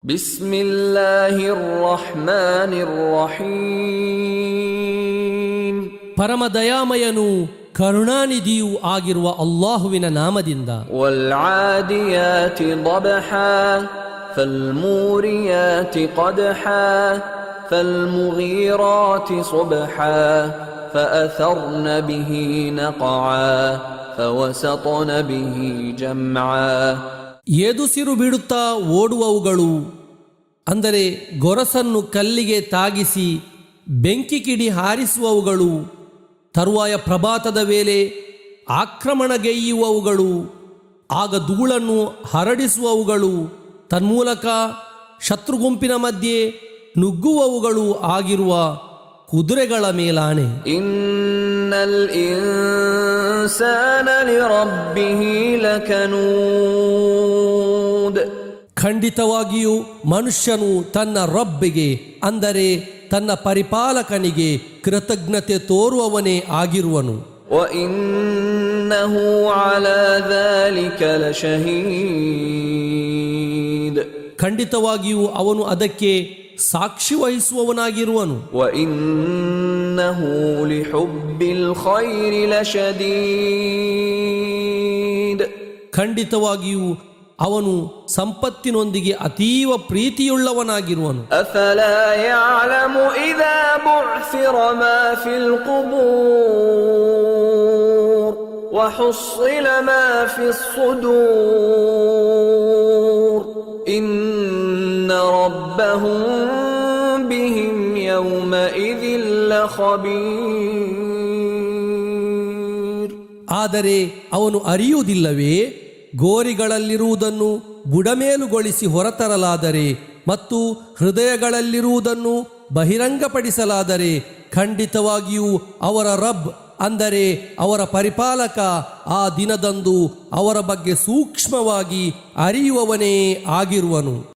بسم الله الرحمن الرحيم ಪರಮ ದಯಾಮಯನು ಕರುಣಾನಿಧಿಯೂ ಆಗಿರುವ ಅಲ್ಲಾಹುವಿನ ನಾಮದಿಂದ. والعاديات ضبحا فالموريات قدحا فالمغيرات صبحا فأثرن به نقعا فوسطن به جمعا. ಎದುಸಿರು ಬಿಡುತ್ತಾ ಓಡುವವುಗಳು, ಅಂದರೆ ಗೊರಸನ್ನು ಕಲ್ಲಿಗೆ ತಾಗಿಸಿ ಬೆಂಕಿ ಕಿಡಿ ಹಾರಿಸುವವುಗಳು, ತರುವಾಯ ಪ್ರಭಾತದ ವೇಳೆ ಆಕ್ರಮಣಗೈಯುವವುಗಳು, ಆಗ ಧೂಳನ್ನು ಹರಡಿಸುವವುಗಳು, ತನ್ಮೂಲಕ ಶತ್ರುಗುಂಪಿನ ಮಧ್ಯೆ ನುಗ್ಗುವವುಗಳು ಆಗಿರುವ ಕುದುರೆಗಳ ಮೇಲಾಣೆ. ಇನ್ನಲ್ ಇನ್ಸಾನ ಲಿರಬ್ಬಿಹಿ ಲಕನೂದ್. ಖಂಡಿತವಾಗಿಯೂ ಮನುಷ್ಯನು ತನ್ನ ರಬ್ಬಿಗೆ, ಅಂದರೆ ತನ್ನ ಪರಿಪಾಲಕನಿಗೆ ಕೃತಜ್ಞತೆ ತೋರುವವನೇ ಆಗಿರುವನು. ವಇನ್ನಹು ಅಲಾ ذلك ಲಶಹೀದ್. ಖಂಡಿತವಾಗಿಯೂ ಅವನು ಅದಕ್ಕೆ ಸಾಕ್ಷಿ ವಹಿಸುವವನಾಗಿರುವನು. ವಇನ್ನಹು ಲಿಹುಬ್ಬಿಲ್ ಖೈರಿ ಲಶದೀದ್. ಖಂಡಿತವಾಗಿಯೂ ಅವನು ಸಂಪತ್ತಿನೊಂದಿಗೆ ಅತೀವ ಪ್ರೀತಿಯುಳ್ಳವನಾಗಿರುವನು. ಅಫಲಾ ಯಅಲಮು ಇದಾ ಬುಅ್ಸಿರ ಮಾ ಫಿಲ್ ಕುಬೂರ್ ವಹುಸ್ಸಿಲ ಮಾ ಫಿಸ್ ಸುದೂರ್ ಇನ್ನ ರಬ್ಬಹುಂ ಬಿಹಿಂ ಯೌಮಇದಿನ್ ಲಖಬೀರ್. ಆದರೆ ಅವನು ಅರಿಯುವುದಿಲ್ಲವೇ, ಗೋರಿಗಳಲ್ಲಿರುವುದನ್ನು ಬುಡಮೇಲುಗೊಳಿಸಿ ಹೊರತರಲಾದರೆ ಮತ್ತು ಹೃದಯಗಳಲ್ಲಿರುವುದನ್ನು ಬಹಿರಂಗಪಡಿಸಲಾದರೆ ಖಂಡಿತವಾಗಿಯೂ ಅವರ ರಬ್, ಅಂದರೆ ಅವರ ಪರಿಪಾಲಕ, ಆ ದಿನದಂದು ಅವರ ಬಗ್ಗೆ ಸೂಕ್ಷ್ಮವಾಗಿ ಅರಿಯುವವನೇ ಆಗಿರುವನು.